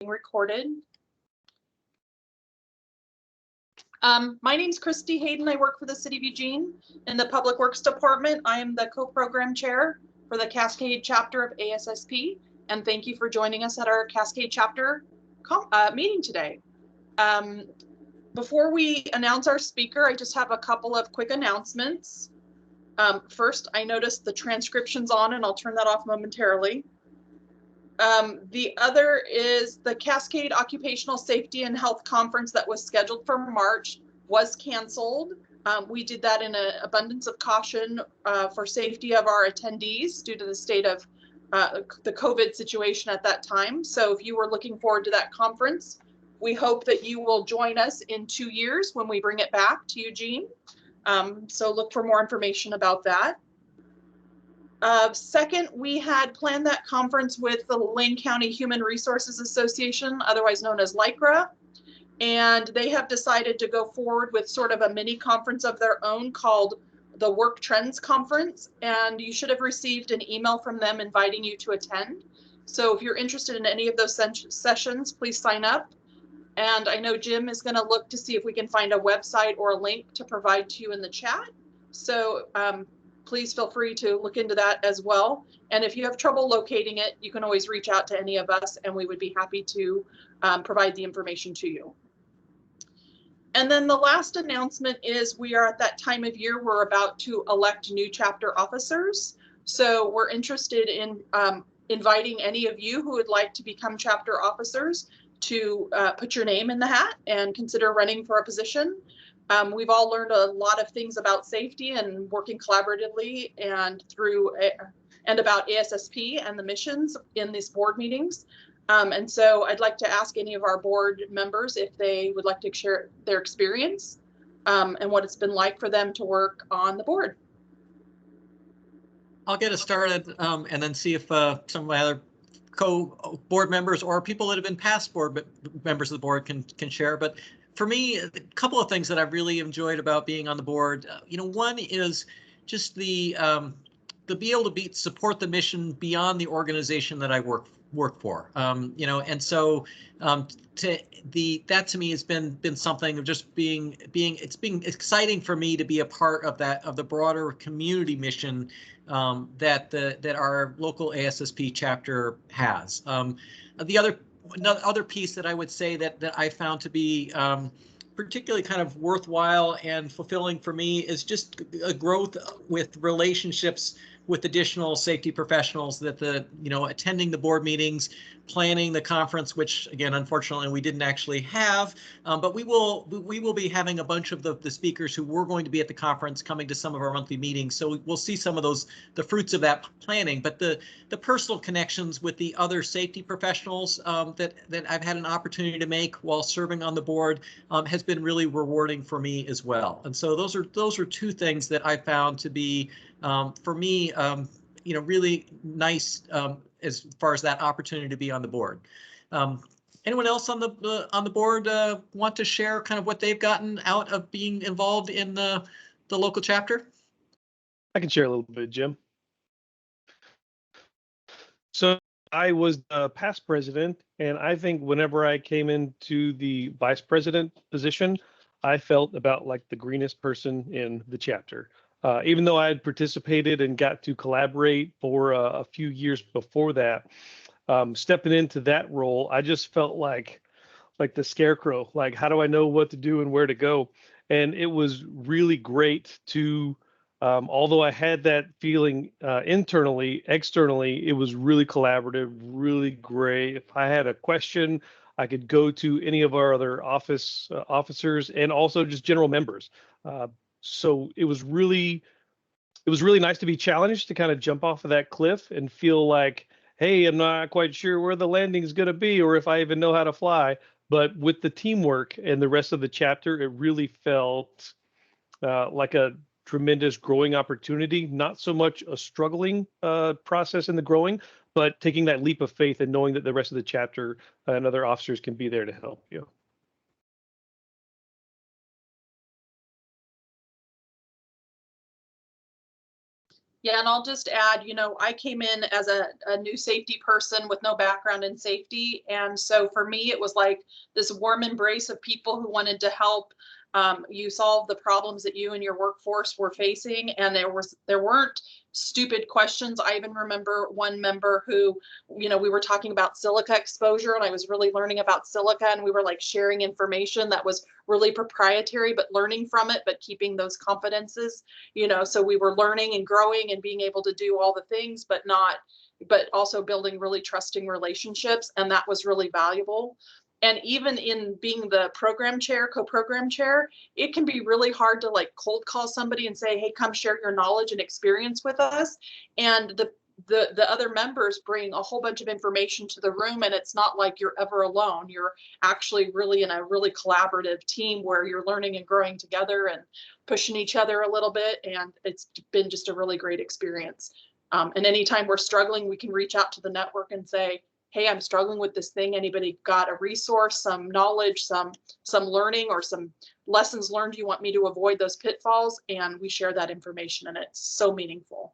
Recorded. My name is Christy Hayden. I work for the City of Eugene in the Public Works Department. I am the co-program chair for the Cascade Chapter of ASSP, and thank you for joining us at our Cascade Chapter meeting today. Before we announce our speaker, I just have a couple of quick announcements. First, I noticed the transcription's on, and I'll turn that off momentarily. The other is the Cascade Occupational Safety and Health Conference that was scheduled for March was canceled. We did that in an abundance of caution for safety of our attendees due to the state of the COVID situation at that time. So if you were looking forward to that conference, we hope that you will join us in 2 years when we bring it back to Eugene. So look for more information about that. Second, we had planned that conference with the Lane County Human Resources Association, otherwise known as LICRA, and they have decided to go forward with sort of a mini conference of their own called the Work Trends Conference, and you should have received an email from them inviting you to attend. So if you're interested in any of those sessions, please sign up. And I know Jim is going to look to see if we can find a website or a link to provide to you in the chat. So please feel free to look into that as well. And if you have trouble locating it, you can always reach out to any of us and we would be happy to provide the information to you. And then the last announcement is we are at that time of year, we're about to elect new chapter officers. So we're interested in inviting any of you who would like to become chapter officers to put your name in the hat and consider running for a position. We've all learned a lot of things about safety and working collaboratively and about ASSP and the missions in these board meetings. And so I'd like to ask any of our board members if they would like to share their experience and what it's been like for them to work on the board. I'll get us started and then see if some of my other co-board members or people that have been past board members of the board can share. But for me, a couple of things that I've really enjoyed about being on the board, one is just the be able to support the mission beyond the organization that I work for, and so that to me has been something of just it's been exciting for me to be a part of the broader community mission that our local ASSP chapter has. The other piece that I would say that I found to be particularly kind of worthwhile and fulfilling for me is just a growth with relationships with additional safety professionals that attending the board meetings, planning the conference, which again, unfortunately, we didn't actually have, but we will be having a bunch of the speakers who were going to be at the conference coming to some of our monthly meetings. So we'll see some of the fruits of that planning, but the personal connections with the other safety professionals that I've had an opportunity to make while serving on the board has been really rewarding for me as well. And so those are two things that I found to be for me, really nice as far as that opportunity to be on the board. Anyone else on the board want to share kind of what they've gotten out of being involved in the local chapter? I can share a little bit, Jim. So I was the past president, and I think whenever I came into the vice president position, I felt about like the greenest person in the chapter. Even though I had participated and got to collaborate for a few years before that, stepping into that role, I just felt like the scarecrow. Like, how do I know what to do and where to go? And it was really great to, although I had that feeling internally, externally, it was really collaborative, really great. If I had a question, I could go to any of our other officers and also just general members. So it was really nice to be challenged, to kind of jump off of that cliff and feel like, hey, I'm not quite sure where the landing is going to be or if I even know how to fly. But with the teamwork and the rest of the chapter, it really felt like a tremendous growing opportunity, not so much a struggling process in the growing, but taking that leap of faith and knowing that the rest of the chapter and other officers can be there to help you. Yeah, and I'll just add, I came in as a new safety person with no background in safety. And so for me, it was like this warm embrace of people who wanted to help you solve the problems that you and your workforce were facing. And there weren't stupid questions. I even remember one member who, we were talking about silica exposure, and I was really learning about silica, and we were like sharing information that was really proprietary, but learning from it, but keeping those confidences, so we were learning and growing and being able to do all the things, but also building really trusting relationships. And that was really valuable. And even in being the program chair, co-program chair, it can be really hard to like cold call somebody and say, hey, come share your knowledge and experience with us. And the other members bring a whole bunch of information to the room, and it's not like you're ever alone. You're actually really in a really collaborative team where you're learning and growing together and pushing each other a little bit. And it's been just a really great experience. And anytime we're struggling, we can reach out to the network and say, hey, I'm struggling with this thing. Anybody got a resource, some knowledge, some learning, or some lessons learned you want me to avoid those pitfalls? And we share that information, and it's so meaningful.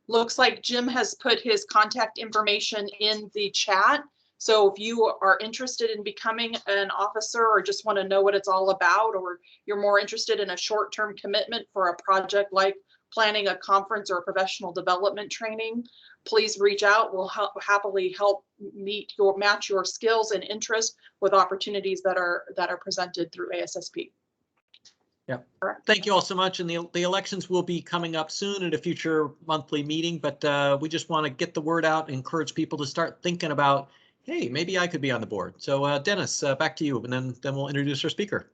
Looks like Jim has put his contact information in the chat. So if you are interested in becoming an officer, or just want to know what it's all about, or you're more interested in a short-term commitment for a project like planning a conference or a professional development training, please reach out. We'll happily help match your skills and interests with opportunities that are presented through ASSP. Yeah. Thank you all so much. And the elections will be coming up soon at a future monthly meeting, but we just want to get the word out and encourage people to start thinking about, hey, maybe I could be on the board. So Dennis, back to you, and then we'll introduce our speaker.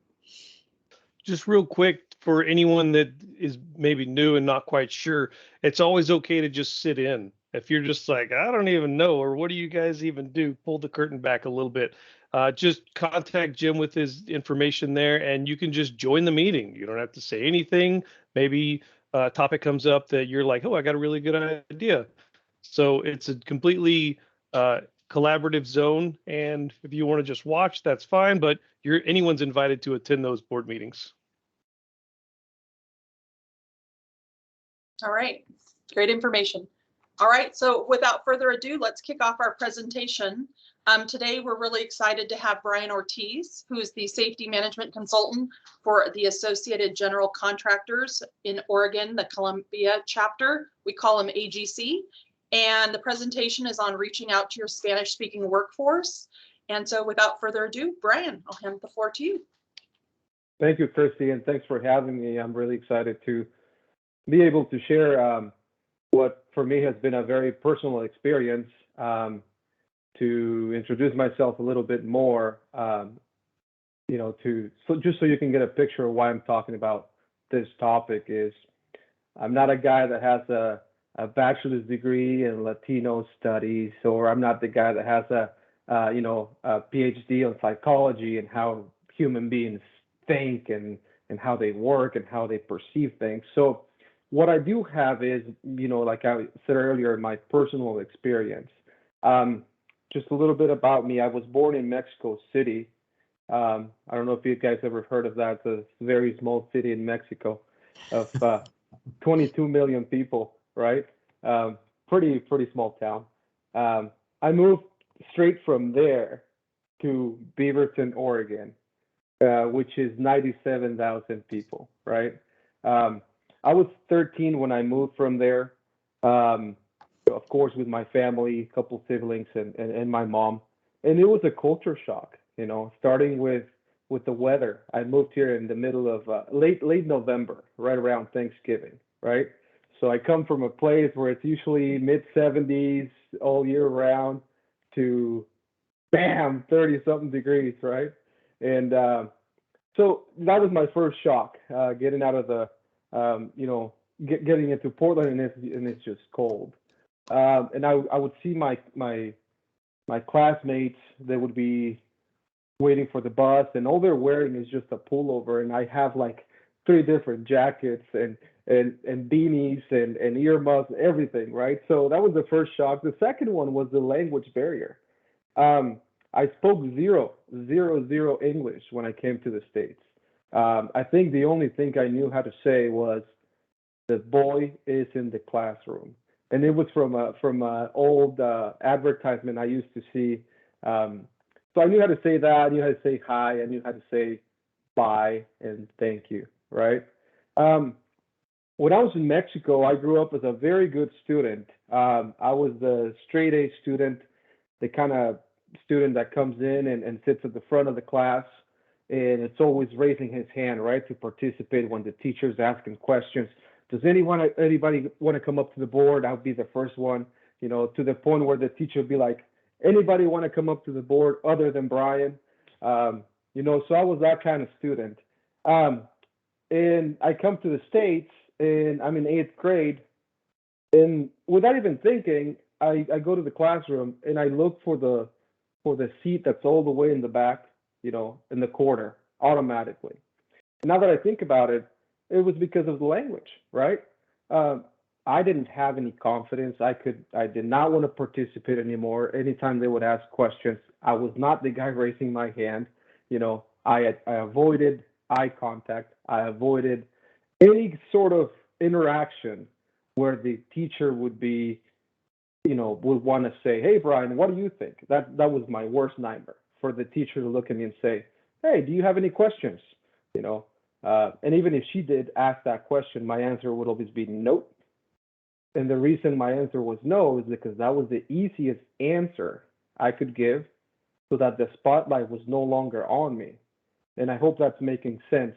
Just real quick, for anyone that is maybe new and not quite sure, it's always okay to just sit in. If you're just like, I don't even know, or what do you guys even do, pull the curtain back a little bit. Just contact Jim with his information there, and you can just join the meeting. You don't have to say anything. Maybe a topic comes up that you're like, oh, I got a really good idea. So it's a completely collaborative zone. And if you want to just watch, that's fine, but anyone's invited to attend those board meetings. All right, great information. All right, so without further ado, let's kick off our presentation. Today, we're really excited to have Bryan Ortiz, who is the safety management consultant for the Associated General Contractors in Oregon, the Columbia chapter. We call him AGC. And the presentation is on reaching out to your Spanish-speaking workforce. And so without further ado, Bryan, I'll hand the floor to you. Thank you, Christy, and thanks for having me. I'm really excited to be able to share what for me has been a very personal experience, to introduce myself a little bit more, just so you can get a picture of why I'm talking about this topic. Is I'm not a guy that has a bachelor's degree in Latino studies, or I'm not the guy that has a PhD on psychology and how human beings think and how they work and how they perceive things. So what I do have is, like I said earlier, my personal experience. Just a little bit about me. I was born in Mexico City. I don't know if you guys ever heard of that. It's a very small city in Mexico of 22 million people, right? Pretty small town. I moved straight from there to Beaverton, Oregon, which is 97,000 people, right? I was 13 when I moved from there. Of course, with my family, a couple siblings, and my mom. And it was a culture shock, starting with the weather. I moved here in the middle of late November, right around Thanksgiving, right? So I come from a place where it's usually mid-70s all year round to, bam, 30-something degrees, right? And so that was my first shock, getting out of the, getting into Portland, and it's just cold. And I would see my classmates. They would be waiting for the bus, and all they're wearing is just a pullover, and I have like 3 different jackets and beanies and earmuffs, everything, right? So that was the first shock. The second one was the language barrier. I spoke zero English when I came to the States. I think the only thing I knew how to say was, "The boy is in the classroom," and it was from a old advertisement I used to see. So I knew how to say that. I knew how to say hi. I knew how to say bye and thank you. Right. When I was in Mexico, I grew up as a very good student. I was the straight A student, the kind of student that comes in and sits at the front of the class, and it's always raising his hand, right, to participate when the teacher's asking questions. Does anybody want to come up to the board? I'll be the first one, to the point where the teacher would be like, anybody want to come up to the board other than Bryan? So I was that kind of student. And I come to the States, and I'm in 8th grade, and without even thinking, I go to the classroom and I look for the seat that's all the way in the back, in the corner, automatically. And now that I think about it, it was because of the language, right? I didn't have any confidence. I did not want to participate anymore. Anytime they would ask questions, I was not the guy raising my hand. I avoided eye contact. I avoided any sort of interaction where the teacher would be, would want to say, "Hey, Bryan, what do you think?" That was my worst nightmare, for the teacher to look at me and say, "Hey, do you have any questions?" And even if she did ask that question, my answer would always be nope. And the reason my answer was no is because that was the easiest answer I could give, so that the spotlight was no longer on me. And I hope that's making sense.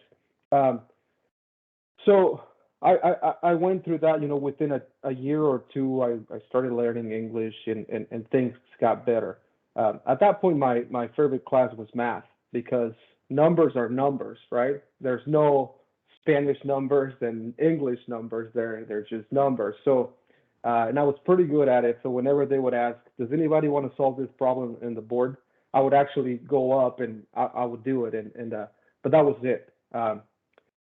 So I went through that, within a year or two, I started learning English, and things got better. At that point, my favorite class was math, because numbers are numbers, right? There's no Spanish numbers and English numbers. They're just numbers. So, and I was pretty good at it. So whenever they would ask, "Does anybody want to solve this problem in the board?" I would actually go up and I would do it. But that was it.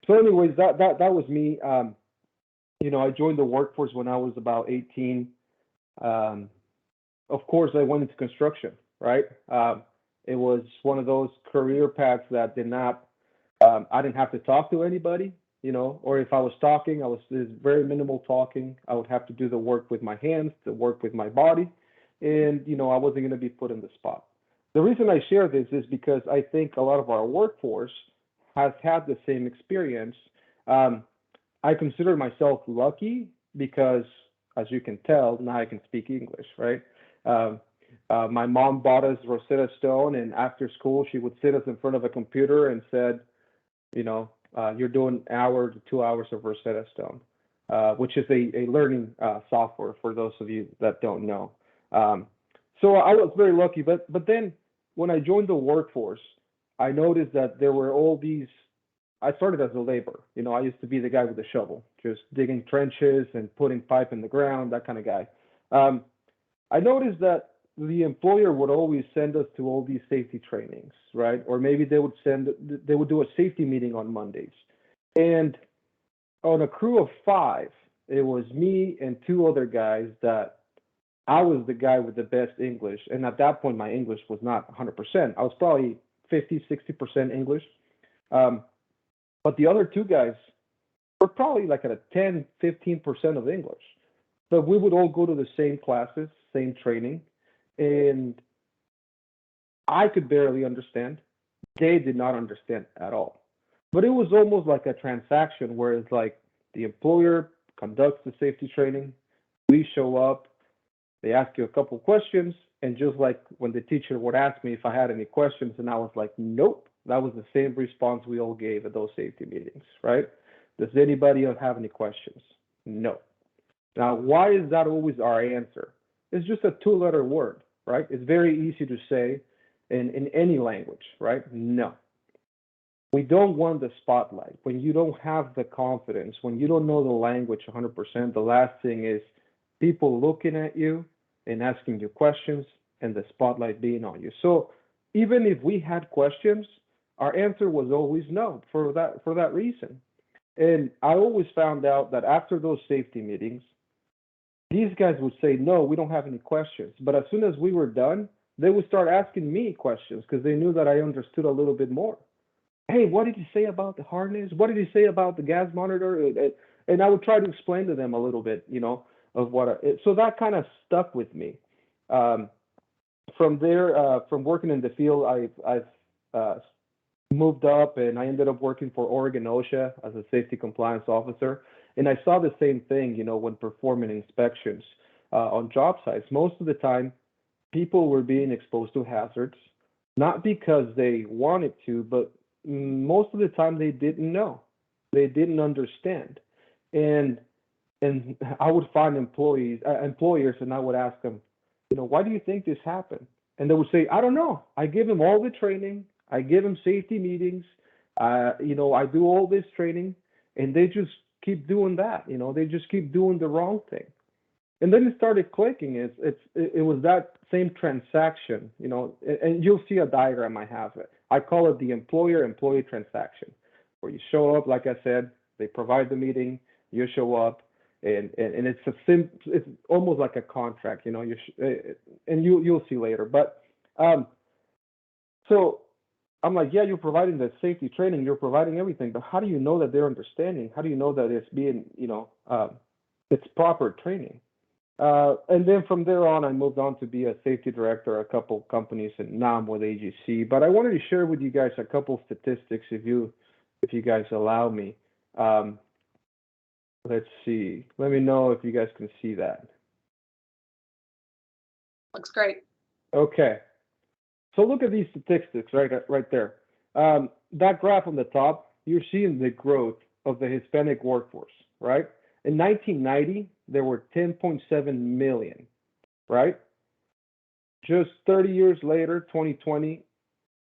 So anyways, that was me. I joined the workforce when I was about 18. Of course, I went into construction, right? It was one of those career paths that I didn't have to talk to anybody, or if I was talking, there's very minimal talking. I would have to do the work with my hands, the work with my body, and, I wasn't going to be put in the spot. The reason I share this is because I think a lot of our workforce has had the same experience. I consider myself lucky because, as you can tell, now I can speak English, right? My mom bought us Rosetta Stone, and after school, she would sit us in front of a computer and said, you're doing an hour to 2 hours of Rosetta Stone, which is a learning software for those of you that don't know. So I was very lucky, but then when I joined the workforce, I noticed that there were all these. I started as a laborer. I used to be the guy with the shovel, just digging trenches and putting pipe in the ground, that kind of guy. I noticed that the employer would always send us to all these safety trainings, right? Or maybe they would do a safety meeting on Mondays. And on a crew of 5, it was me and 2 other guys that I was the guy with the best English. And at that point, my English was not 100%. I was probably 50, 60% English. But the other 2 guys were probably like at a 10, 15% of English. But we would all go to the same classes, same training, and I could barely understand. They did not understand at all. But it was almost like a transaction where it's like the employer conducts the safety training, we show up, they ask you a couple questions, and just like when the teacher would ask me if I had any questions, and I was like, nope, that was the same response we all gave at those safety meetings, right? Does anybody else have any questions? No. Now, why is that always our answer? It's just a 2-letter word, right? It's very easy to say in any language, right? No. We don't want the spotlight. When you don't have the confidence, when you don't know the language 100%, the last thing is people looking at you and asking you questions and the spotlight being on you. So even if we had questions, our answer was always no for that reason. And I always found out that after those safety meetings, these guys would say, no, we don't have any questions. But as soon as we were done, they would start asking me questions because they knew that I understood a little bit more. hey, what did you say about the harness? What did you say about the gas monitor? And I would try to explain to them a little bit, of so that kind of stuck with me. From there, from working in the field, I've moved up and I ended up working for Oregon OSHA as a safety compliance officer. And I saw the same thing, when performing inspections on job sites. Most of the time, people were being exposed to hazards, not because they wanted to, but most of the time they didn't know. They didn't understand. And I would find employers, and I would ask them, why do you think this happened? And they would say, I don't know. I give them all the training. I give them safety meetings. I do all this training, and they just keep doing that. They just keep doing the wrong thing. And then it started clicking. It was that same transaction, and you'll see a diagram I have. I call it the employer-employee transaction, where you show up, like I said, they provide the meeting, you show up, and it's almost like a contract, and you'll see later. But so I'm like, yeah, you're providing the safety training, you're providing everything, but how do you know that they're understanding? How do you know that it's being, it's proper training? And then from there on, I moved on to be a safety director at a couple companies, and now I'm with AGC. But I wanted to share with you guys a couple statistics, if you guys allow me. Let's see. Let me know if you guys can see that. Looks great. Okay. So look at these statistics right there. That graph on the top, you're seeing the growth of the Hispanic workforce, right? In 1990, there were 10.7 million, right? Just 30 years later, 2020,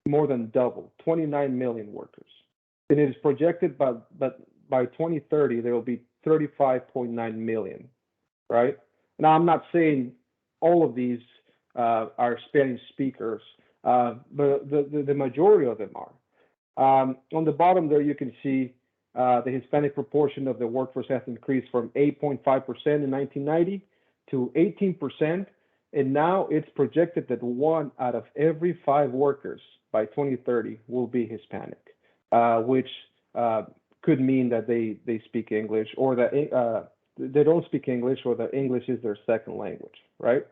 more than double, 29 million workers. And it is projected by 2030, there will be 35.9 million, right? Now, I'm not saying all of these are Spanish speakers, but the majority of them are. On the bottom there, you can see the Hispanic proportion of the workforce has increased from 8.5% in 1990 to 18%, and now it's projected that 1 out of every 5 workers by 2030 will be Hispanic, which could mean that they speak English, or that they don't speak English, or that English is their second language, right?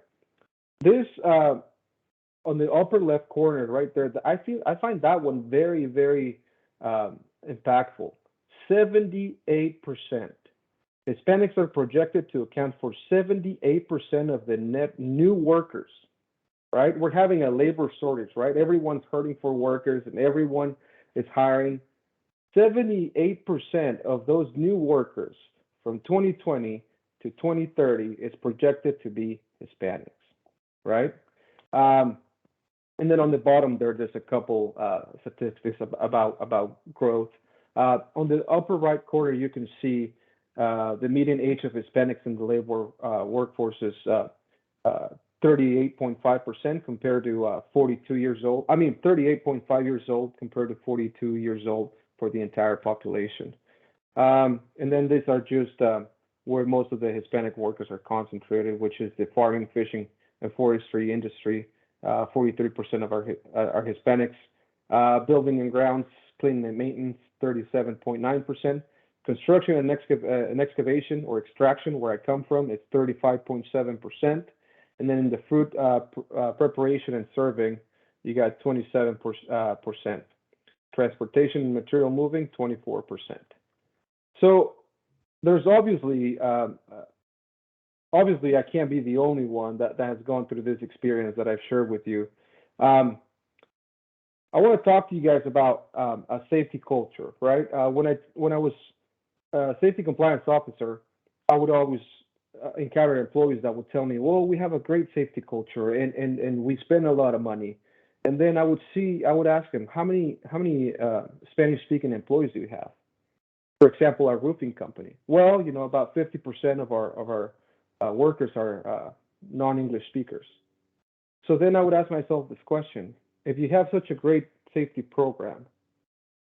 This on the upper left corner right there, I find that one very, very impactful. 78%. Hispanics are projected to account for 78% of the net new workers, right? We're having a labor shortage, right? Everyone's hurting for workers and everyone is hiring. 78% of those new workers from 2020 to 2030 is projected to be Hispanics, right? And then on the bottom there, there's a couple statistics about growth. On the upper right corner, you can see the median age of Hispanics in the labor workforce is 38.5% compared to 42 years old. 38.5 years old compared to 42 years old for the entire population. And then these are just where most of the Hispanic workers are concentrated, which is the farming, fishing, and forestry industry. 43% of our Hispanics. Building and grounds, cleaning and maintenance, 37.9%. Construction and excavation or extraction, where I come from, it's 35.7%. And then in the fruit preparation and serving, you got 27%. Transportation and material moving, 24%. So there's obviously I can't be the only one that has gone through this experience that I've shared with you. I want to talk to you guys about a safety culture, right? When I was a safety compliance officer, I would always encounter employees that would tell me, well, we have a great safety culture and we spend a lot of money. And then I would ask them, how many Spanish-speaking employees do you have? For example, our roofing company. Well, about 50% of our workers are non-English speakers. So then I would ask myself this question: if you have such a great safety program,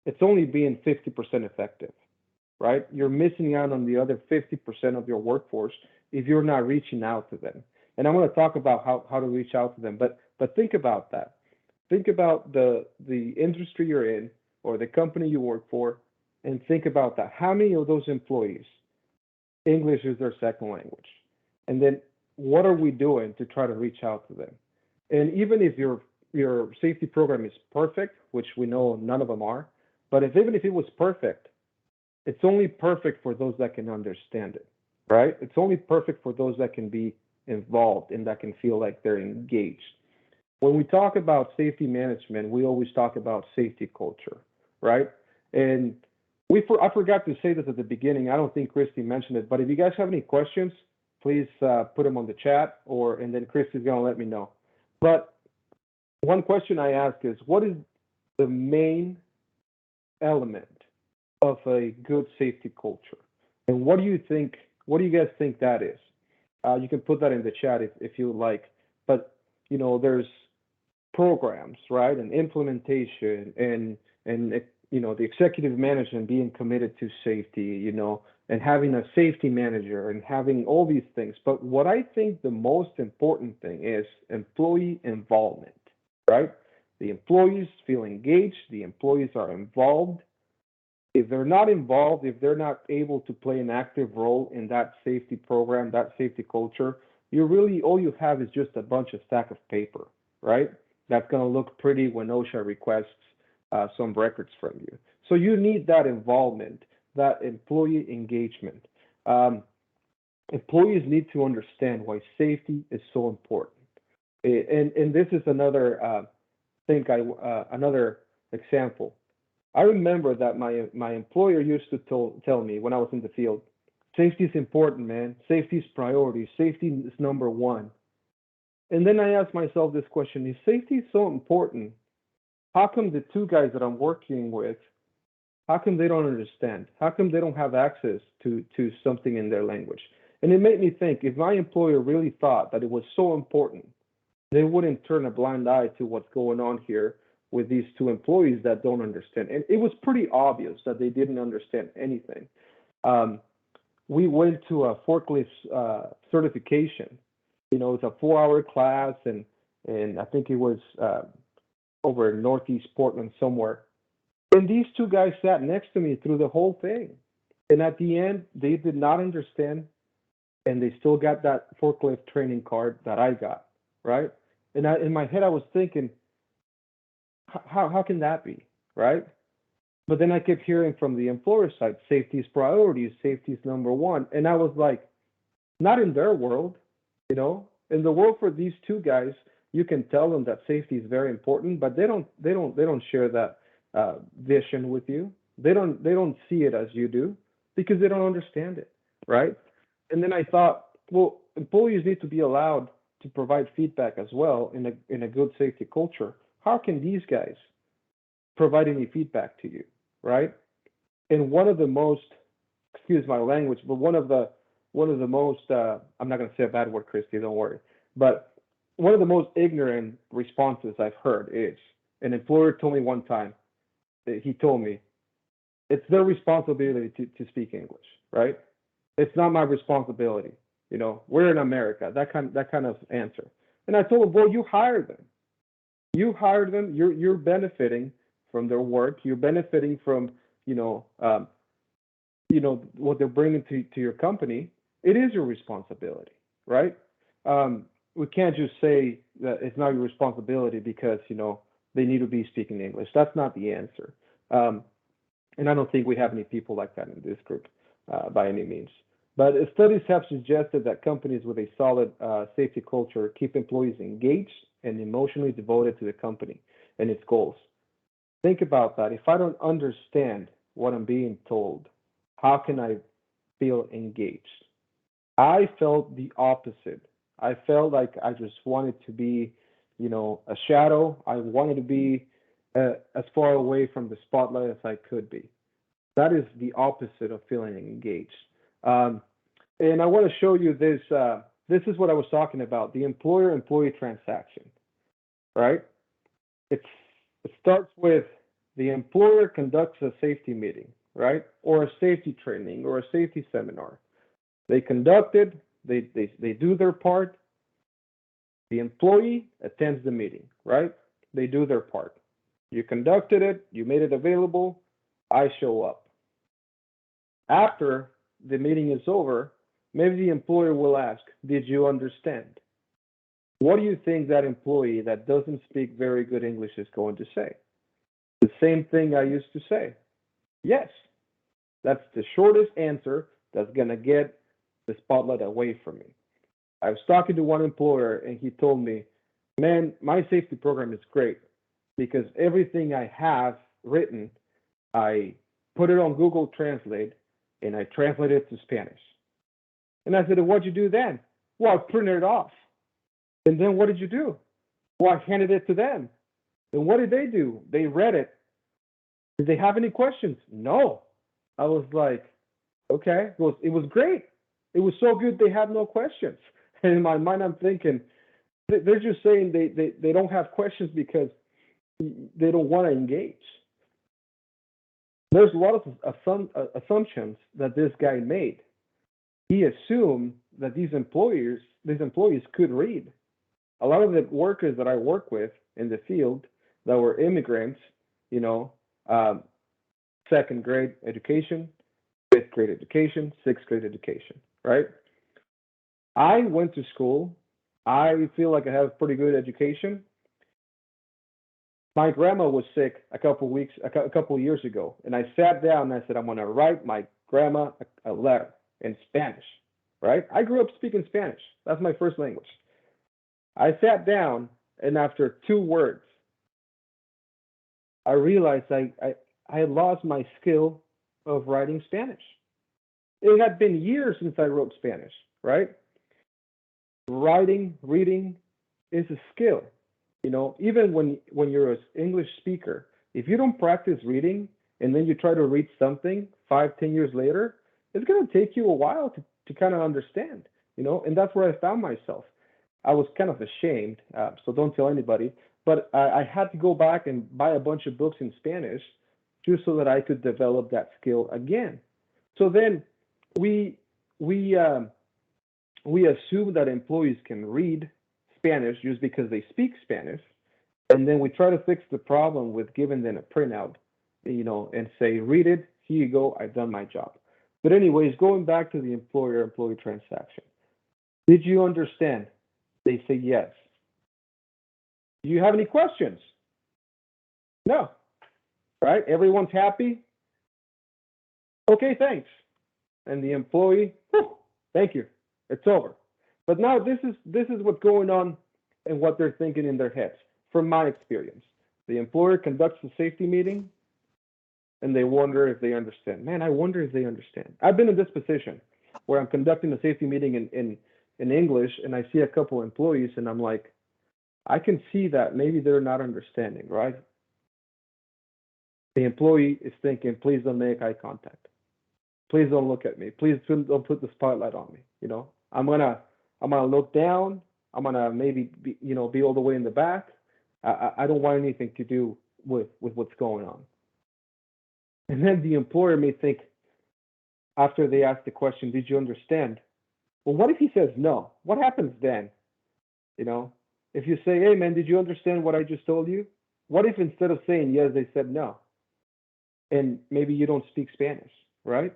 it's only being 50% effective, right? You're missing out on the other 50% of your workforce if you're not reaching out to them. And I'm going to talk about how to reach out to them. But think about that. Think about the industry you're in. or the company you work for, and think about that. How many of those employees English is their second language? And then what are we doing to try to reach out to them? And even if your safety program is perfect, which we know none of them are, but even if it was perfect, it's only perfect for those that can understand it, right? It's only perfect for those that can be involved and that can feel like they're engaged. When we talk about safety management, we always talk about safety culture, right? And I forgot to say this at the beginning. I don't think Christy mentioned it, but if you guys have any questions, please put them on the chat, and then Christy's gonna let me know. But one question I ask is, what is the main element of a good safety culture? And what do you guys think that is? You can put that in the chat if you would like. But there's programs, right, and implementation, and the executive management being committed to safety, and having a safety manager and having all these things. But what I think the most important thing is employee involvement, right? The employees feel engaged, the employees are involved. If they're not involved, if they're not able to play an active role in that safety program, that safety culture, all you have is just a bunch of stack of paper, right? That's going to look pretty when OSHA requests some records from you. So you need that involvement, that employee engagement. Employees need to understand why safety is so important. And this is another another example. I remember that my employer used to tell me when I was in the field, safety is important, man. Safety is priority. Safety is number one. And then I asked myself this question: if safety is so important, how come the two guys that I'm working with, how come they don't understand? How come they don't have access to something in their language? And it made me think, if my employer really thought that it was so important, they wouldn't turn a blind eye to what's going on here with these two employees that don't understand. And it was pretty obvious that they didn't understand anything. We went to a forklift certification. It's a 4-hour class, and I think it was over in Northeast Portland somewhere. And these two guys sat next to me through the whole thing. And at the end, they did not understand, and they still got that forklift training card that I got, right? And in my head, I was thinking, how can that be, right? But then I kept hearing from the employer side, safety is priority, safety is number one. And I was like, not in their world, in the world for these two guys, you can tell them that safety is very important, but they don't share that vision with you. They don't see it as you do because they don't understand it, right? And then I thought, well, employees need to be allowed to provide feedback as well in a good safety culture. How can these guys provide any feedback to you, right? And one of the most, excuse my language, but one of the most, I'm not going to say a bad word, Christy, don't worry, but one of the most ignorant responses I've heard is, an employer told me one time, he told me, it's their responsibility to speak English, right? It's not my responsibility. We're in America, that kind of answer. And I told him, well, you hired them. You hired them. You're benefiting from their work. You're benefiting from what they're bringing to your company. It is your responsibility, right? We can't just say that it's not your responsibility because they need to be speaking English. That's not the answer. And I don't think we have any people like that in this group by any means. But studies have suggested that companies with a solid safety culture keep employees engaged and emotionally devoted to the company and its goals. Think about that. If I don't understand what I'm being told, how can I feel engaged? I felt the opposite. I felt like I just wanted to be, a shadow. I wanted to be as far away from the spotlight as I could be. That is the opposite of feeling engaged. And I want to show you this. This is what I was talking about, the employer-employee transaction, right? It starts with the employer conducts a safety meeting, right? Or a safety training or a safety seminar. They conduct it, they do their part. The employee attends the meeting, right? They do their part. You conducted it, you made it available, I show up. After the meeting is over, maybe the employer will ask, did you understand? What do you think that employee that doesn't speak very good English is going to say? The same thing I used to say. Yes. That's the shortest answer that's going to get the spotlight away from me. I was talking to one employer and he told me, man, my safety program is great because everything I have written, I put it on Google Translate and I translate it to Spanish. And I said, what'd you do then? Well, I printed it off. And then what did you do? Well, I handed it to them. And what did they do? They read it. Did they have any questions? No. I was like, okay. It was great. It was so good they had no questions. And in my mind, I'm thinking, they're just saying they don't have questions because they don't want to engage. There's a lot of assumptions that this guy made. He assumed that these employees could read. A lot of the workers that I work with in the field that were immigrants, you know, second grade education, fifth grade education, sixth grade education, right? I went to school. I feel like I have pretty good education. My grandma was sick a couple of years ago, and I sat down and I said, I'm going to write my grandma a letter in Spanish, right? I grew up speaking Spanish. That's my first language. I sat down, and after 2 words, I realized I had lost my skill of writing Spanish. It had been years since I wrote Spanish, right? Writing, reading is a skill. You know, even when you're an English speaker, if you don't practice reading and then you try to read something 5-10 years later, it's going to take you a while to kind of understand, you know, and that's where I found myself. I was kind of ashamed, so don't tell anybody, but I had to go back and buy a bunch of books in Spanish just so that I could develop that skill again. So then we assume that employees can read Spanish just because they speak Spanish, and then we try to fix the problem with giving them a printout, you know, and say, read it, here you go, I've done my job. But anyways, going back to the employer-employee transaction, did you understand? They say yes. Do you have any questions? No. Right? Everyone's happy? Okay, thanks. And the employee, thank you, it's over. But now this is what's going on and what they're thinking in their heads. From my experience, the employer conducts a safety meeting and they wonder if they understand. Man, I wonder if they understand. I've been in this position where I'm conducting a safety meeting in English and I see a couple employees and I'm like, I can see that maybe they're not understanding, right? The employee is thinking, please don't make eye contact. Please don't look at me. Please don't put the spotlight on me. You know, I'm gonna look down. I'm gonna maybe be all the way in the back. I don't want anything to do with what's going on. And then the employer may think, after they ask the question, did you understand? Well, what if he says no? What happens then? You know, if you say, hey man, did you understand what I just told you? What if instead of saying yes, they said no? And maybe you don't speak Spanish, right?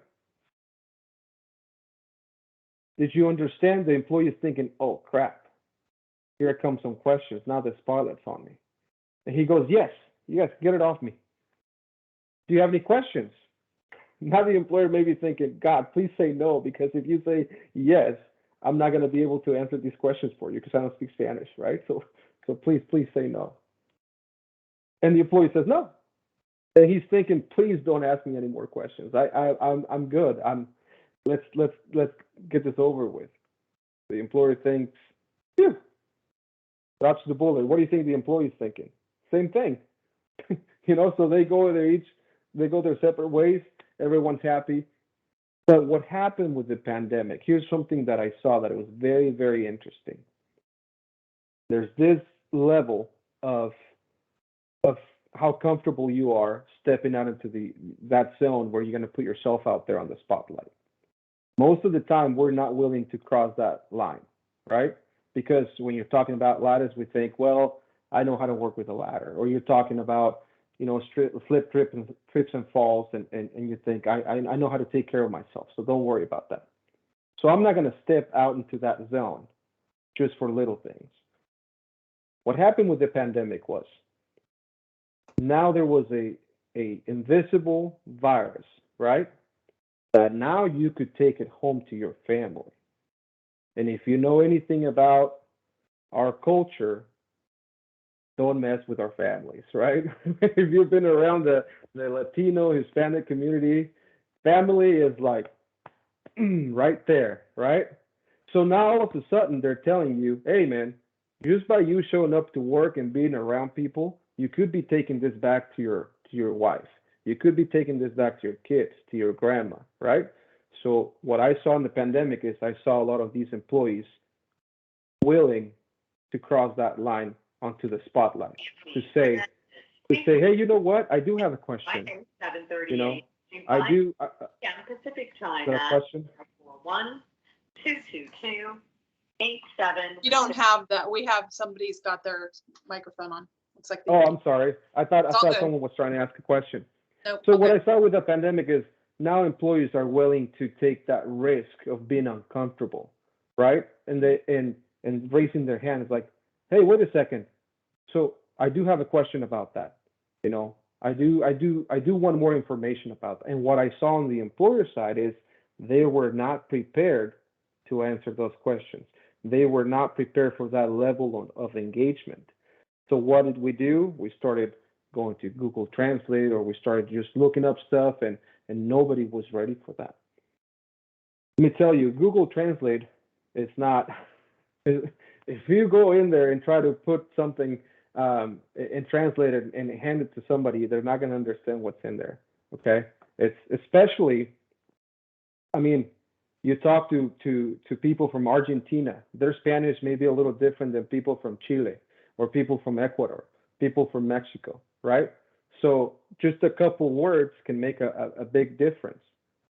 Did you understand? The employee is thinking, oh crap, here comes some questions. Now the spotlight's on me. And he goes, yes, get it off me. Do you have any questions? Now the employer may be thinking, God, please say no, because if you say yes, I'm not going to be able to answer these questions for you because I don't speak Spanish, right? So please say no. And the employee says no. And he's thinking, please don't ask me any more questions. I'm good. Let's get this over with. The employer thinks, phew, dodge the bullet. What do you think the employee's thinking? Same thing. You know, so they go their separate ways. Everyone's happy. But what happened with the pandemic, here's something that I saw that it was very, very interesting. There's this level of how comfortable you are stepping out into that zone where you're going to put yourself out there on the spotlight. Most of the time, we're not willing to cross that line, right? Because when you're talking about ladders, we think, well, I know how to work with a ladder. Or you're talking about, trips and falls, and you think, I know how to take care of myself, so don't worry about that. So I'm not going to step out into that zone just for little things. What happened with the pandemic was, now there was a invisible virus, right? That now you could take it home to your family. And if you know anything about our culture, don't mess with our families, right? If you've been around the Latino, Hispanic community, family is like right there, right? So now all of a sudden they're telling you, hey man, just by you showing up to work and being around people, you could be taking this back to your wife. You could be taking this back to your kids, to your grandma, right? So what I saw in the pandemic is I saw a lot of these employees willing to cross that line onto the spotlight to say, hey, you know what? I do have a question. You know, I do. Pacific time. Is that a question? 1-222-87. You don't have that. We have somebody's got their microphone on. Looks like. Oh, I'm sorry. I thought good. someone was trying to ask a question. Nope. So okay. what I saw with the pandemic is now employees are willing to take that risk of being uncomfortable, right? And raising their hands like, hey, wait a second. So I do have a question about that. You know, I do want more information about that. And what I saw on the employer side is they were not prepared to answer those questions. They were not prepared for that level of engagement. So what did we do? We started going to Google Translate, or we started just looking up stuff, and nobody was ready for that. Let me tell you, Google Translate is not, if you go in there and try to put something and translate it and hand it to somebody, they're not going to understand what's in there, okay? It's especially, I mean, you talk to people from Argentina, their Spanish may be a little different than people from Chile or people from Ecuador, people from Mexico, right? So just a couple words can make a big difference,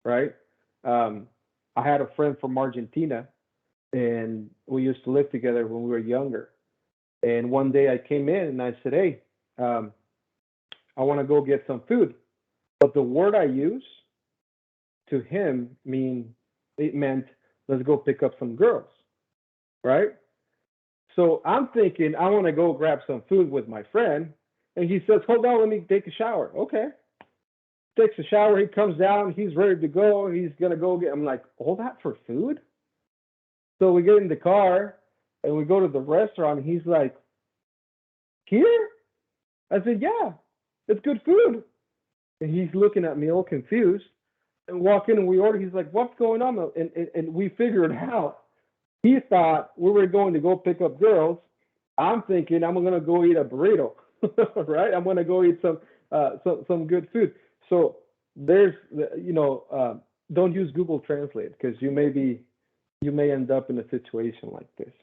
right? I had a friend from Argentina, and we used to live together when we were younger. And one day I came in and I said, hey, I want to go get some food. But the word I used to him meant, let's go pick up some girls, right? So I'm thinking, I want to go grab some food with my friend. And he says, hold on, let me take a shower. Okay. Takes a shower, he comes down, he's ready to go. He's going to go get, I'm like, all that for food? So we get in the car and we go to the restaurant. And he's like, here? I said, yeah, it's good food. And he's looking at me all confused. And walk in and we order. He's like, what's going on? And we figured out. He thought we were going to go pick up girls. I'm thinking I'm going to go eat a burrito, right? I'm going to go eat some good food. So there's, don't use Google Translate, because you may end up in a situation like this.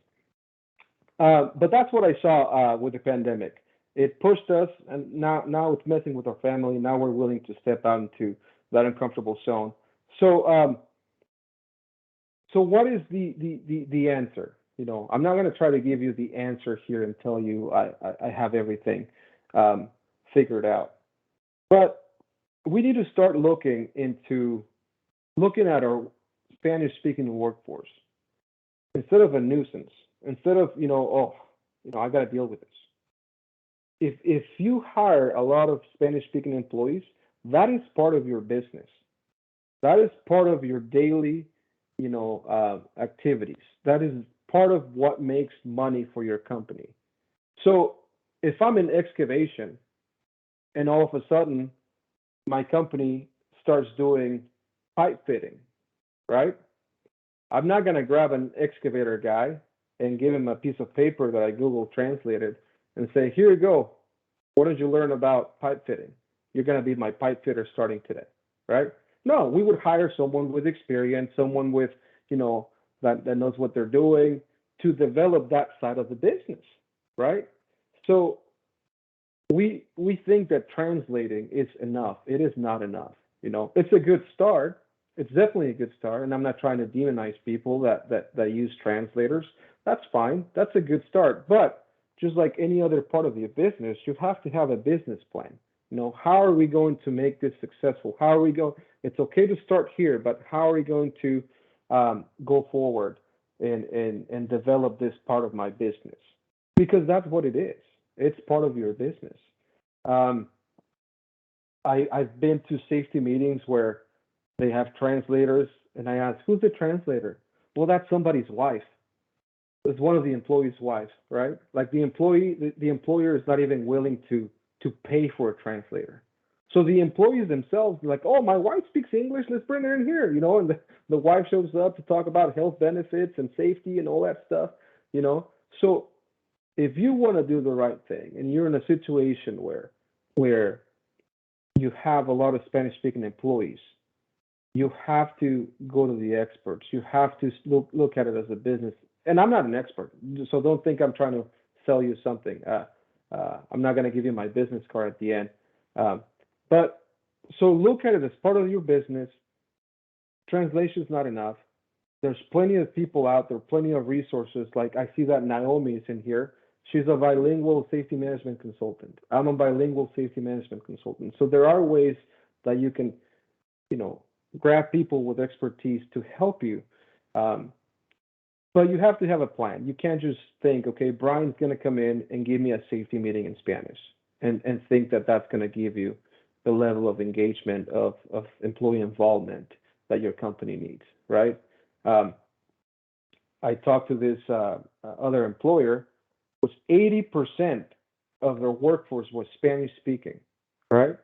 But that's what I saw with the pandemic. It pushed us, and now it's messing with our family. Now we're willing to step out into that uncomfortable zone. So what is the answer? You know, I'm not going to try to give you the answer here and tell you I have everything figured out. But we need to start looking at our Spanish-speaking workforce instead of a nuisance. Instead of, I got to deal with this. If you hire a lot of Spanish-speaking employees, that is part of your business. That is part of your daily, activities. That is part of what makes money for your company. So if I'm in excavation and all of a sudden my company starts doing pipe fitting, right? I'm not going to grab an excavator guy and give him a piece of paper that I Google translated and say, here you go. What did you learn about pipe fitting? You're going to be my pipe fitter starting today, right? No, we would hire someone with experience, someone with, that knows what they're doing to develop that side of the business, right? So we think that translating is enough. It is not enough. It's a good start. It's definitely a good start. And I'm not trying to demonize people that use translators. That's fine. That's a good start. But just like any other part of your business, you have to have a business plan. You know, how are we going to make this successful? How are we going? It's okay to start here, but how are we going to go forward and develop this part of my business? Because that's what it is. It's part of your business. I've been to safety meetings where they have translators, and I ask, who's the translator? Well, that's somebody's wife. It's one of the employee's wives, right? Like the employer is not even willing to pay for a translator. So the employees themselves are like, oh, my wife speaks English, let's bring her in here, you know, and the wife shows up to talk about health benefits and safety and all that stuff, you know. So if you want to do the right thing and you're in a situation where you have a lot of Spanish speaking employees, you have to go to the experts. You have to look at it as a business. And I'm not an expert, so don't think I'm trying to sell you something. I'm not going to give you my business card at the end. But so look at it as part of your business. Translation is not enough. There's plenty of people out there, plenty of resources. Like I see that Naomi is in here. She's a bilingual safety management consultant. I'm a bilingual safety management consultant. So there are ways that you can, you know, grab people with expertise to help you. But you have to have a plan. You can't just think, okay, Brian's going to come in and give me a safety meeting in Spanish and think that that's going to give you the level of engagement of employee involvement that your company needs, right? I talked to this other employer, which 80% of their workforce was Spanish speaking, right?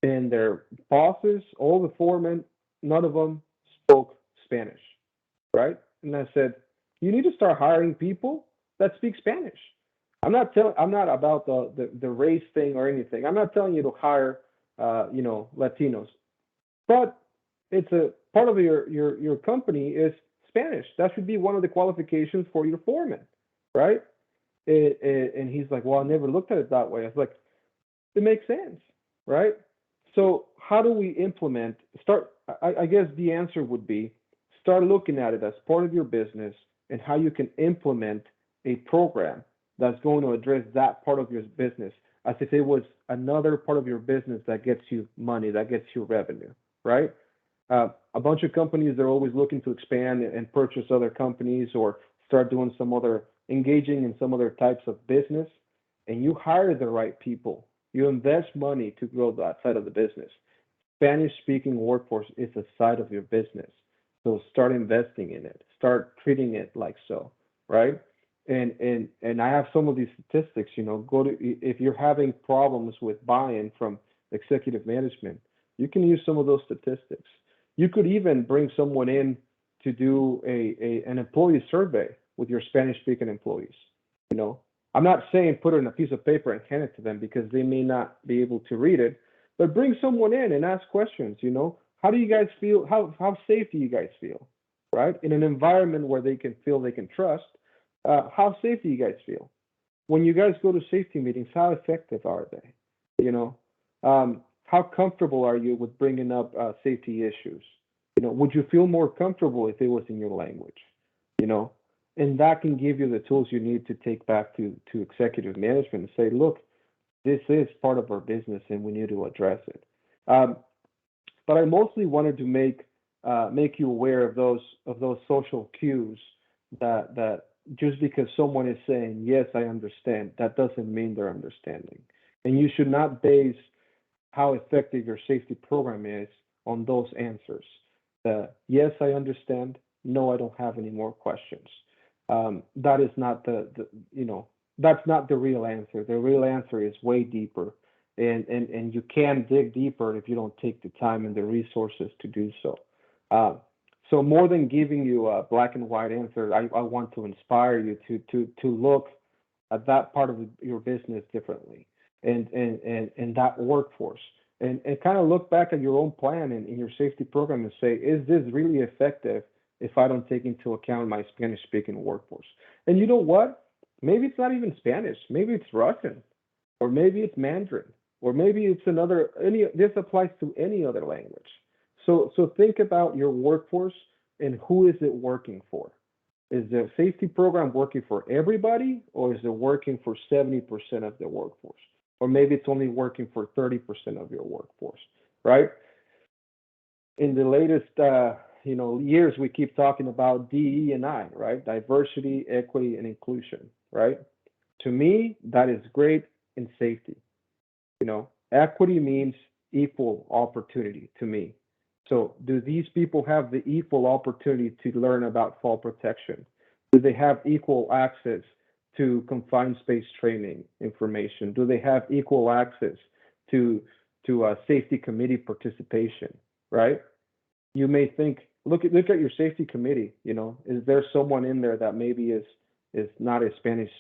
And their bosses, all the foremen, none of them spoke Spanish, right? And I said, you need to start hiring people that speak Spanish. I'm not about the race thing or anything. I'm not telling you to hire, you know, Latinos, but it's a part of your company is Spanish. That should be one of the qualifications for your foreman, right? And he's like, well, I never looked at it that way. I was like, it makes sense, right? So how do we implement? I guess the answer would be start looking at it as part of your business and how you can implement a program that's going to address that part of your business as if it was another part of your business that gets you money, that gets you revenue, right? A bunch of companies, they're always looking to expand and purchase other companies or start doing engaging in some other types of business, and you hire the right people. You invest money to grow that side of the business. Spanish-speaking workforce is a side of your business. So start investing in it. Start treating it like so, right? And I have some of these statistics, you know, if you're having problems with buy-in from executive management, you can use some of those statistics. You could even bring someone in to do an employee survey with your Spanish-speaking employees. You know, I'm not saying put it in a piece of paper and hand it to them because they may not be able to read it, but bring someone in and ask questions. You know, how do you guys feel? How safe do you guys feel, right? In an environment where they can feel they can trust, how safe do you guys feel? When you guys go to safety meetings, how effective are they? You know, how comfortable are you with bringing up safety issues? You know, would you feel more comfortable if it was in your language? You know, and that can give you the tools you need to take back to executive management and say, look, this is part of our business and we need to address it. But I mostly wanted to make you aware of those social cues that just because someone is saying, yes, I understand, that doesn't mean they're understanding. And you should not base how effective your safety program is on those answers. Yes, I understand. No, I don't have any more questions. That is not that's not the real answer. The real answer is way deeper. And you can dig deeper if you don't take the time and the resources to do so. So more than giving you a black and white answer, I want to inspire you to look at that part of your business differently and that workforce and kind of look back at your own plan and in your safety program and say, is this really effective if I don't take into account my Spanish-speaking workforce? And you know what? Maybe it's not even Spanish. Maybe it's Russian, or maybe it's Mandarin, or maybe it's this applies to any other language. So think about your workforce and who is it working for? Is the safety program working for everybody, or is it working for 70% of the workforce? or maybe it's only working for 30% of your workforce, right? In the latest, years, we keep talking about DE&I, right? Diversity, equity, and inclusion, right? To me, that is great in safety. Equity means equal opportunity to me. So do these people have the equal opportunity to learn about fall protection? Do they have equal access to confined space training information? Do they have equal access to safety committee participation, right? You may think, look at your safety committee, is there someone in there that maybe is not a Spanish,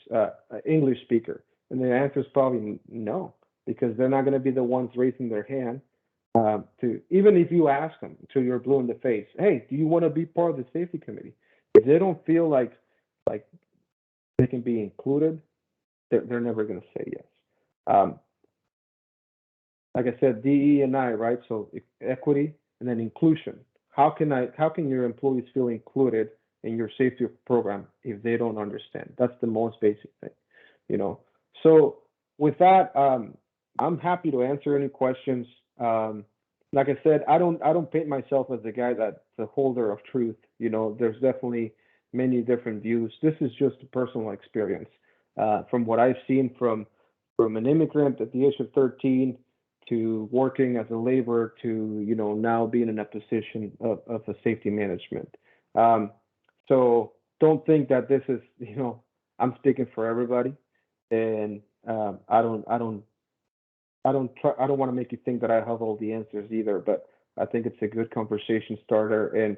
English speaker? And the answer is probably no, because they're not going to be the ones raising their hand to, even if you ask them until you're blue in the face, hey, do you want to be part of the safety committee? If they don't feel like they can be included, they're never going to say yes. Like I said, DE&I, right? So equity and then inclusion. How can your employees feel included in your safety program if they don't understand? That's the most basic thing, So with that, I'm happy to answer any questions. Like I said, I don't paint myself as the guy that's the holder of truth. There's definitely many different views. This is just a personal experience from what I've seen from an immigrant at the age of 13 to working as a laborer to now being in a position of a safety management. So don't think that this is I'm speaking for everybody, and I don't want to make you think that I have all the answers either, but I think it's a good conversation starter, and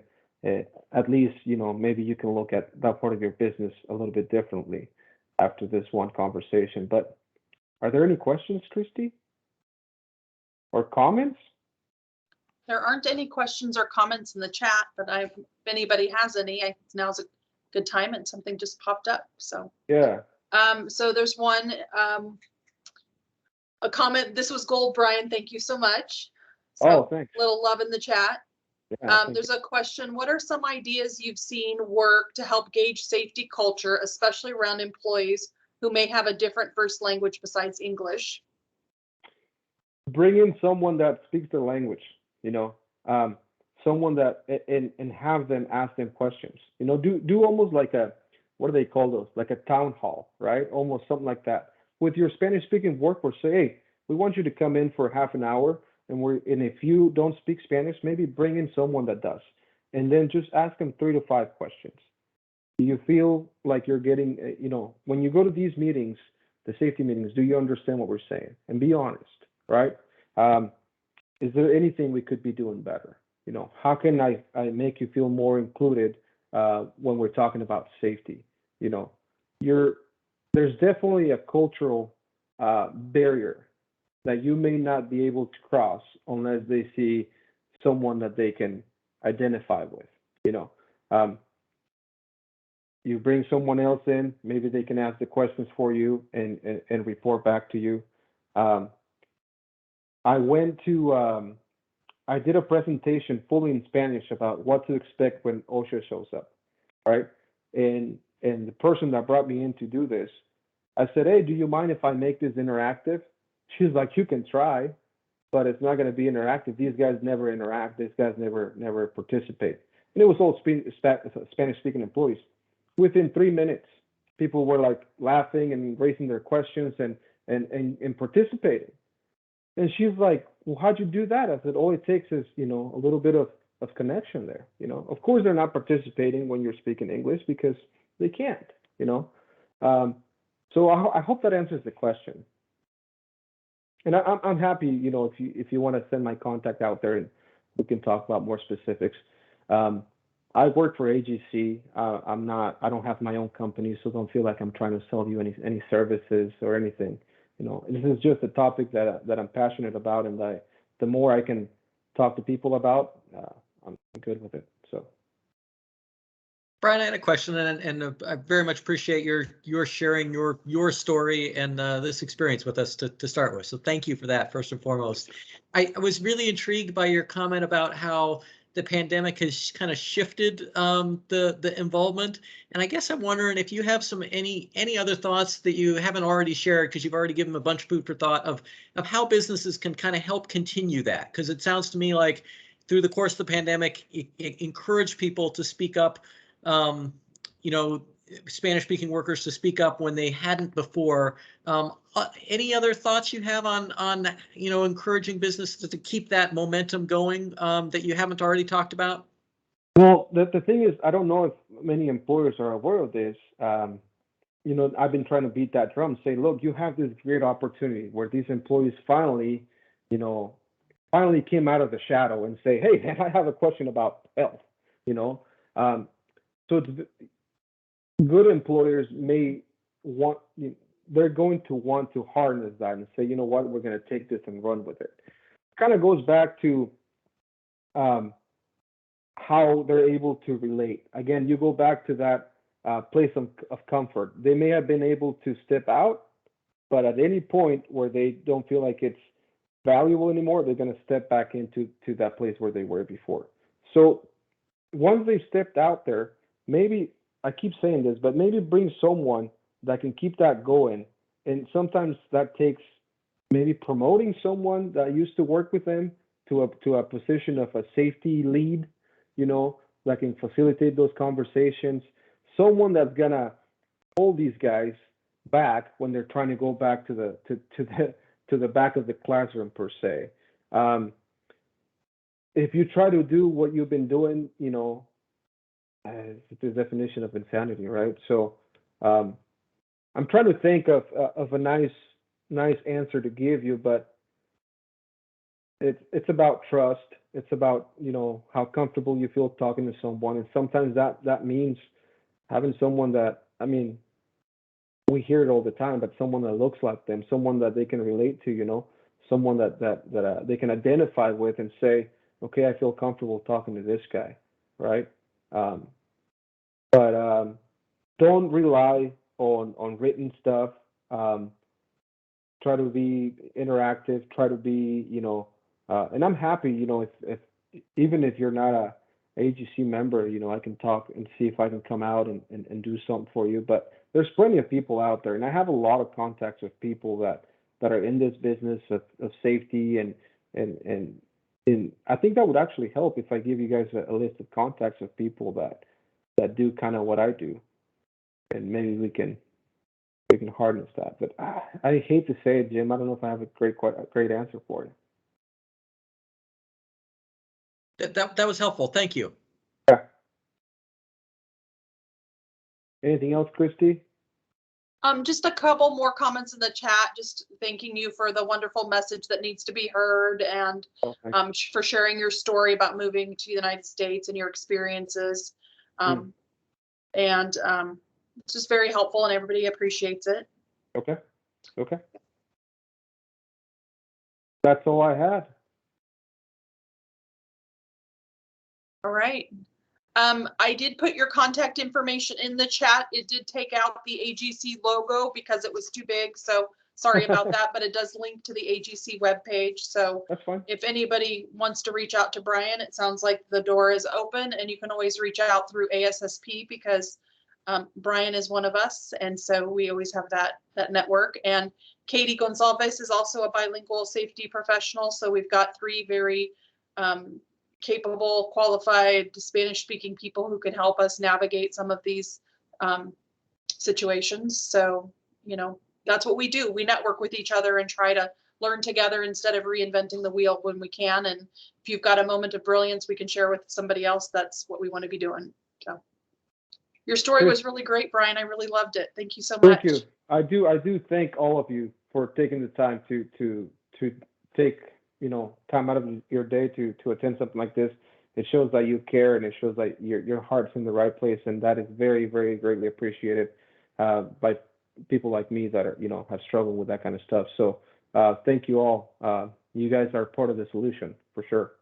at least maybe you can look at that part of your business a little bit differently after this one conversation. But are there any questions, Christy? Or comments? There aren't any questions or comments in the chat, but if anybody has any, now's a good time, and something just popped up. So yeah. So there's one, a comment. This was gold, Brian. Thank you so much. So thanks. Little love in the chat. Yeah, There's a question. What are some ideas you've seen work to help gauge safety culture, especially around employees who may have a different first language besides English? Bring in someone that speaks the language, someone that, and have them ask them questions, do almost like what do they call those? Like a town hall, right? Almost something like that. With your Spanish speaking workforce, say, hey, we want you to come in for half an hour, and if you don't speak Spanish, maybe bring in someone that does, and then just ask them 3 to 5 questions. Do you feel like you're getting, when you go to these meetings, the safety meetings, do you understand what we're saying? And be honest, right? Is there anything we could be doing better? How can I make you feel more included when we're talking about safety? There's definitely a cultural barrier that you may not be able to cross unless they see someone that they can identify with. You bring someone else in, maybe they can ask the questions for you and report back to you. I did a presentation fully in Spanish about what to expect when OSHA shows up, right? And the person that brought me in to do this, I said, hey, do you mind if I make this interactive? She's like, you can try, but it's not going to be interactive. These guys never interact. These guys never participate. And it was all Spanish-speaking employees. Within 3 minutes, people were like laughing and raising their questions and participating. And she's like, well, how'd you do that? I said, all it takes is, a little bit of connection there. Of course, they're not participating when you're speaking English because they can't, So I hope that answers the question. And I'm happy, if you want to send my contact out there and we can talk about more specifics. I work for AGC. I don't have my own company, so don't feel like I'm trying to sell you any services or anything. This is just a topic that I'm passionate about, and the more I can talk to people about, I'm good with it. So, Brian, I had a question, and I very much appreciate your sharing your story and this experience with us to start with. So thank you for that, first and foremost. I was really intrigued by your comment about how the pandemic has kind of shifted the involvement. And I guess I'm wondering if you have any other thoughts that you haven't already shared, because you've already given them a bunch of food for thought of how businesses can kind of help continue that. Because it sounds to me like through the course of the pandemic, it encouraged people to speak up, you know, Spanish-speaking workers to speak up when they hadn't before. Any other thoughts you have on you know, encouraging businesses to keep that momentum going that you haven't already talked about? Well, the thing is, I don't know if many employers are aware of this. You know, I've been trying to beat that drum, say, look, you have this great opportunity where these employees finally, you know, finally came out of the shadow and say, hey, man, I have a question about health, you know. So it's, good employers may want, they're going to want to harness that and say, you know what, we're going to take this and run with it. Kind of goes back to how they're able to relate. Again, you go back to that place of comfort. They may have been able to step out, but at any point where they don't feel like it's valuable anymore, they're going to step back into that place where they were before. So once they've stepped out there, maybe, I keep saying this, but maybe bring someone that can keep that going. And sometimes that takes maybe promoting someone that used to work with them to a position of a safety lead, you know, that can facilitate those conversations. Someone that's gonna hold these guys back when they're trying to go back to the back of the classroom per se. If you try to do what you've been doing, you know, it's the definition of insanity, right? So I'm trying to think of a nice answer to give you, but it's about trust. It's about, you know, how comfortable you feel talking to someone, and sometimes that means having someone that, I mean, we hear it all the time, but someone that looks like them, someone that they can relate to, you know, someone that they can identify with and say, okay, I feel comfortable talking to this guy, right? But don't rely on written stuff. Try to be interactive. Try to be, you know, and I'm happy, you know, if even if you're not a AGC member, you know, I can talk and see if I can come out and do something for you. But there's plenty of people out there, and I have a lot of contacts with people that are in this business of safety, and I think that would actually help if I give you guys a list of contacts of people that do kind of what I do, and maybe we can harness that. But I hate to say it, Jim. I don't know if I have a great answer for you. That was helpful. Thank you. Yeah. Anything else, Christy? Just a couple more comments in the chat, just thanking you for the wonderful message that needs to be heard, and for sharing your story about moving to the United States and your experiences. And it's just very helpful, and everybody appreciates it. Okay. That's all I had. All right. I did put your contact information in the chat. It did take out the AGC logo because it was too big. So sorry about that, but it does link to the AGC webpage. So that's fine. If anybody wants to reach out to Bryan, it sounds like the door is open, and you can always reach out through ASSP because Bryan is one of us. And so we always have that network. And Katie Gonzalez is also a bilingual safety professional. So we've got three very capable, qualified Spanish-speaking people who can help us navigate some of these situations. So, you know, that's what we do. We network with each other and try to learn together instead of reinventing the wheel when we can. And if you've got a moment of brilliance we can share with somebody else, that's what we want to be doing. So your story was really great, Bryan. I really loved it. Thank you so much. Thank you. I do thank all of you for taking the time to take, you know, time out of your day to attend something like this. It shows that you care, and it shows that your heart's in the right place, and that is very, very greatly appreciated by people like me that are, you know, have struggled with that kind of stuff. So thank you all. You guys are part of the solution for sure.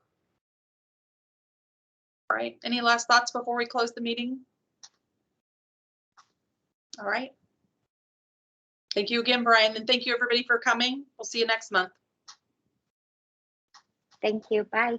All right. Any last thoughts before we close the meeting? All right. Thank you again, Bryan, and thank you everybody for coming. We'll see you next month. Thank you. Bye.